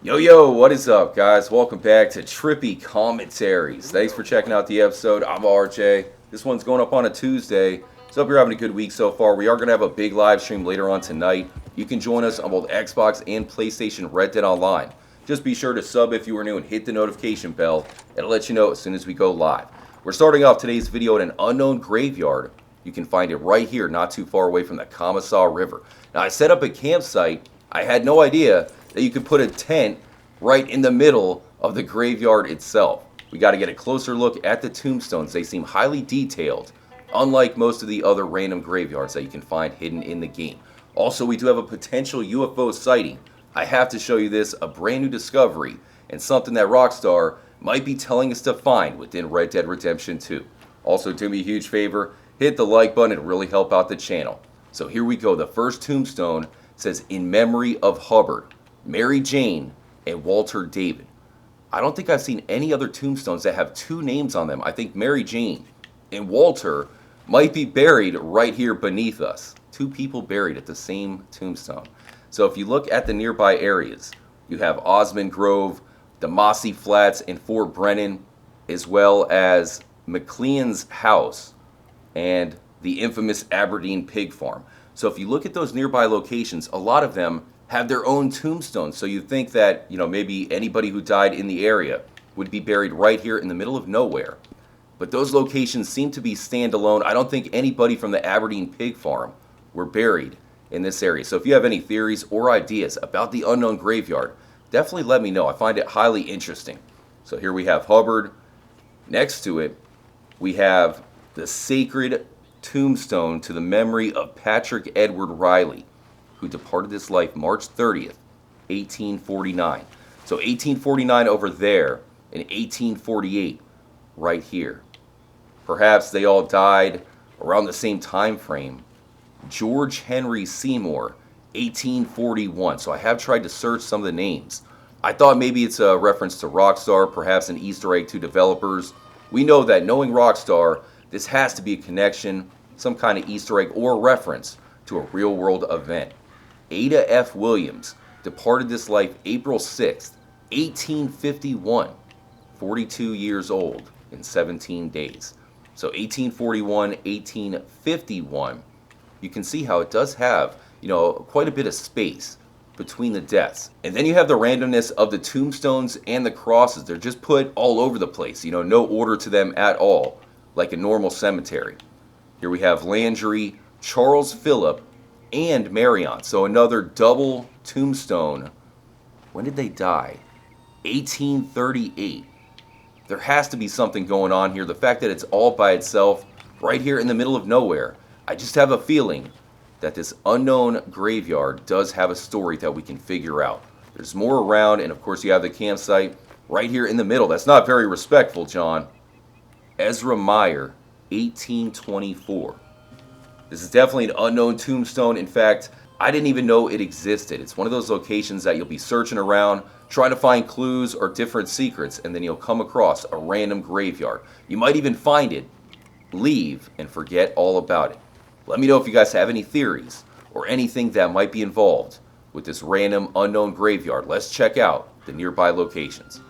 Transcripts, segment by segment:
Yo, what is up, guys? Welcome back to Trippy Commentaries. Thanks for checking out the episode. I'm RJ. This one's going up on a Tuesday, so hope you're having a good week so far. We are going to have a big live stream later on tonight. You can join us on both Xbox and PlayStation Red Dead Online. Just be sure to sub if you are new and hit the notification bell. It'll let you know as soon as we go live. We're starting off today's video at an unknown graveyard. You can find it right here, not too far away from the Commissar River. Now, I set up a campsite. I had no idea that you could put a tent right in the middle of the graveyard itself. We got to get a closer look at the tombstones. They seem highly detailed, unlike most of the other random graveyards that you can find hidden in the game. Also, we do have a potential UFO sighting. I have to show you this, a brand new discovery, and something that Rockstar might be telling us to find within Red Dead Redemption 2. Also, do me a huge favor, hit the like button, it'll really help out the channel. So here we go. The first tombstone says, "In memory of Hubbard, Mary Jane, and Walter David." I don't think I've seen any other tombstones that have two names on them. I think Mary Jane and Walter might be buried right here beneath us. Two people buried at the same tombstone. So if you look at the nearby areas, you have Osmond Grove, the Mossy Flats, and Fort Brennan, as well as McLean's house and the infamous Aberdeen pig farm. So if you look at those nearby locations, a lot of them have their own tombstones. So you think that, maybe anybody who died in the area would be buried right here in the middle of nowhere. But those locations seem to be standalone. I don't think anybody from the Aberdeen pig farm were buried in this area. So if you have any theories or ideas about the unknown graveyard, definitely let me know. I find it highly interesting. So here we have Hubbard. Next to it, we have the sacred tombstone to the memory of Patrick Edward Riley, who departed this life March 30th, 1849. So 1849 over there, and 1848 right here. Perhaps they all died around the same time frame. George Henry Seymour, 1841. So I have tried to search some of the names. I thought maybe it's a reference to Rockstar, perhaps an Easter egg to developers. We know that knowing Rockstar, this has to be a connection, some kind of Easter egg or reference to a real-world event. Ada F. Williams departed this life April 6th, 1851, 42 years old in 17 days. So 1841, 1851, you can see how it does have, quite a bit of space between the deaths. And then you have the randomness of the tombstones and the crosses. They're just put all over the place, no order to them at all, like a normal cemetery. Here we have Landry, Charles Phillip, and Marion. So another double tombstone. When did they die? 1838. There has to be something going on here. The fact that it's all by itself, right here in the middle of nowhere. I just have a feeling that this unknown graveyard does have a story that we can figure out. There's more around, and of course you have the campsite right here in the middle. That's not very respectful, John. Ezra Meyer, 1824. This is definitely an unknown tombstone. In fact, I didn't even know it existed. It's one of those locations that you'll be searching around, trying to find clues or different secrets, and then you'll come across a random graveyard. You might even find it, leave, and forget all about it. Let me know if you guys have any theories or anything that might be involved with this random unknown graveyard. Let's check out the nearby locations.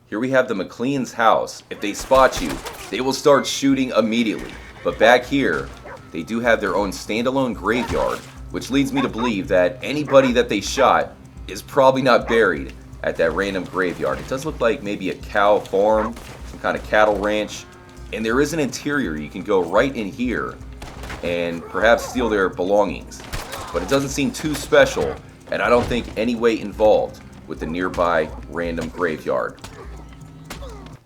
Here we have the McLean's house. If they spot you, they will start shooting immediately. But back here, they do have their own standalone graveyard, which leads me to believe that anybody that they shot is probably not buried at that random graveyard. It does look like maybe a cow farm, some kind of cattle ranch, and there is an interior. You can go right in here and perhaps steal their belongings. But it doesn't seem too special, and I don't think any way involved with the nearby random graveyard.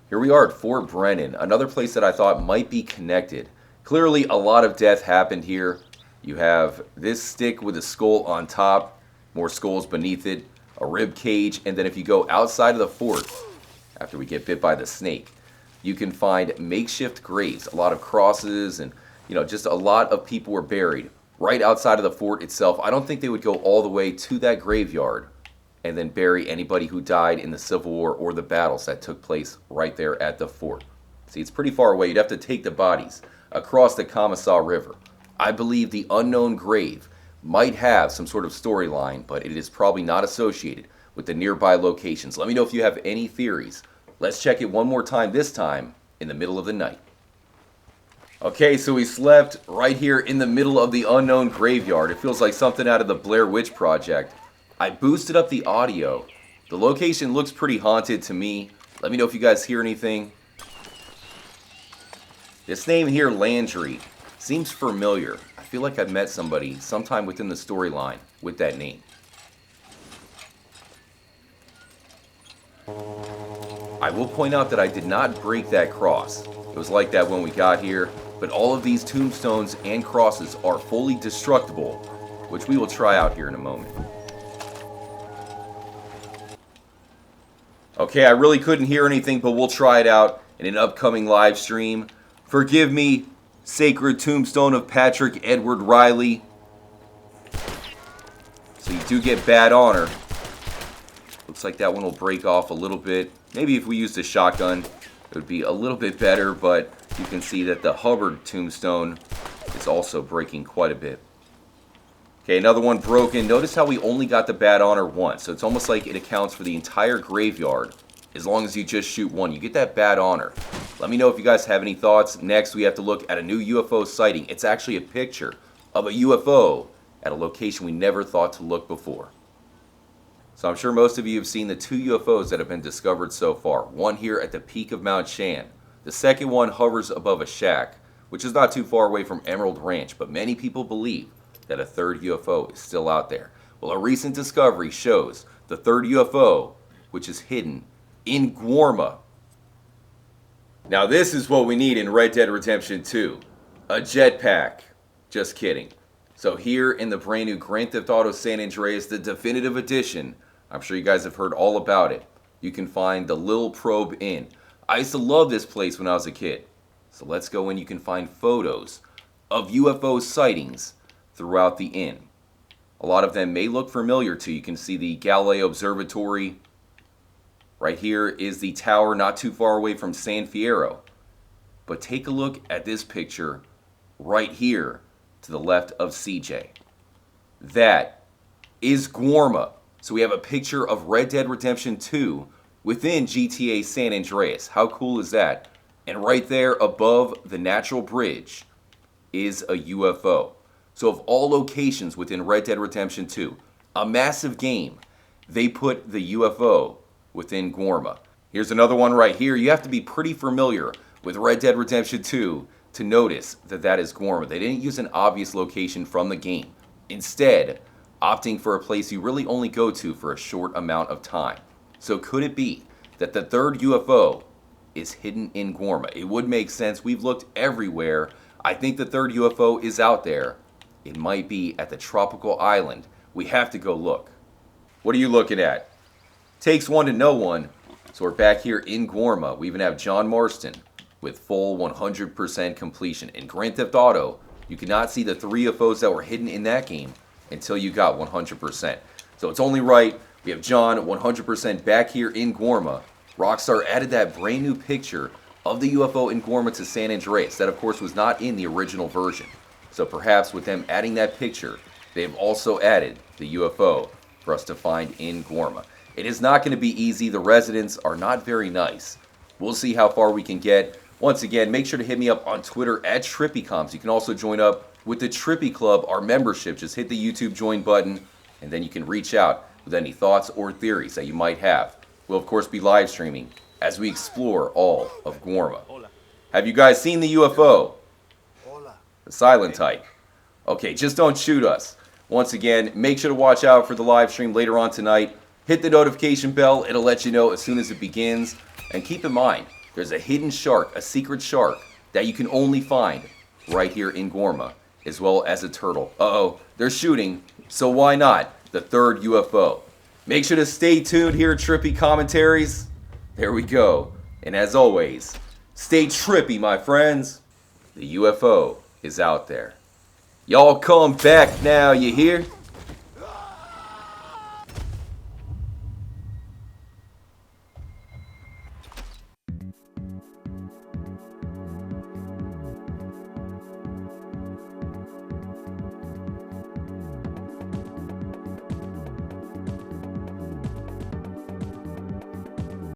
Here we are at Fort Brennan, another place that I thought might be connected. Clearly, a lot of death happened here. You have this stick with a skull on top, more skulls beneath it, a rib cage, and then if you go outside of the fort, after we get bit by the snake, you can find makeshift graves, a lot of crosses, and just a lot of people were buried right outside of the fort itself. I don't think they would go all the way to that graveyard and then bury anybody who died in the Civil War or the battles that took place right there at the fort. See, it's pretty far away. You'd have to take the bodies across the Commissar River. I believe the unknown grave might have some sort of storyline, but it is probably not associated with the nearby locations. Let me know if you have any theories. Let's check it one more time, this time in the middle of the night. Okay, so we slept right here in the middle of the unknown graveyard. It feels like something out of the Blair Witch Project. I boosted up the audio. The location looks pretty haunted to me. Let me know if you guys hear anything. This name here, Landry, seems familiar. I feel like I've met somebody sometime within the storyline with that name. I will point out that I did not break that cross. It was like that when we got here, but all of these tombstones and crosses are fully destructible, which we will try out here in a moment. Okay, I really couldn't hear anything, but we'll try it out in an upcoming live stream. Forgive me, Sacred Tombstone of Patrick Edward Riley. So you do get bad honor. Looks like that one will break off a little bit. Maybe if we used a shotgun, it would be a little bit better, but you can see that the Hubbard tombstone is also breaking quite a bit. Okay, another one broken. Notice how we only got the bad honor once, so it's almost like it accounts for the entire graveyard. As long as you just shoot one, you get that bad honor. Let me know if you guys have any thoughts. Next, we have to look at a new UFO sighting. It's actually a picture of a UFO at a location we never thought to look before. So I'm sure most of you have seen the 2 UFOs that have been discovered so far. One here at the peak of Mount Shan. The second one hovers above a shack, which is not too far away from Emerald Ranch, but many people believe that a third UFO is still out there. Well, a recent discovery shows the third UFO, which is hidden in Guarma. Now this is what we need in Red Dead Redemption 2. A jetpack. Just kidding. So here in the brand new Grand Theft Auto San Andreas, the definitive edition, I'm sure you guys have heard all about it. You can find the Lil Probe Inn. I used to love this place when I was a kid. So let's go in. You can find photos of UFO sightings throughout the inn. A lot of them may look familiar to you. You can see the Galileo Observatory. Right here is the tower not too far away from San Fierro. But take a look at this picture right here to the left of CJ. That is Guarma. So we have a picture of Red Dead Redemption 2 within GTA San Andreas. How cool is that? And right there above the natural bridge is a UFO. So of all locations within Red Dead Redemption 2, a massive game, they put the UFO within Guarma. Here's another one right here. You have to be pretty familiar with Red Dead Redemption 2 to notice that that is Guarma. They didn't use an obvious location from the game. Instead, opting for a place you really only go to for a short amount of time. So could it be that the third UFO is hidden in Guarma? It would make sense. We've looked everywhere. I think the third UFO is out there. It might be at the tropical island. We have to go look. What are you looking at? Takes one to know one. So we're back here in Guarma. We even have John Marston with full 100% completion. In Grand Theft Auto, you cannot see the 3 UFOs that were hidden in that game until you got 100%. So it's only right. We have John 100% back here in Guarma. Rockstar added that brand new picture of the UFO in Guarma to San Andreas. That, of course, was not in the original version. So perhaps with them adding that picture, they've also added the UFO for us to find in Guarma. It is not going to be easy. The residents are not very nice. We'll see how far we can get. Once again, make sure to hit me up on Twitter at TrippyComs. You can also join up with the Trippy Club, our membership. Just hit the YouTube join button, and then you can reach out with any thoughts or theories that you might have. We'll, of course, be live streaming as we explore all of Guarma. Have you guys seen the UFO? The silent type. Okay, just don't shoot us. Once again, make sure to watch out for the live stream later on tonight. Hit the notification bell. It'll let you know as soon as it begins. And keep in mind, there's a hidden shark, a secret shark, that you can only find right here in Guarma, as well as a turtle. Uh-oh, they're shooting, so why not the third UFO? Make sure to stay tuned here at Trippy Commentaries. There we go. And as always, stay trippy, my friends. The UFO is out there. Y'all come back now, you hear?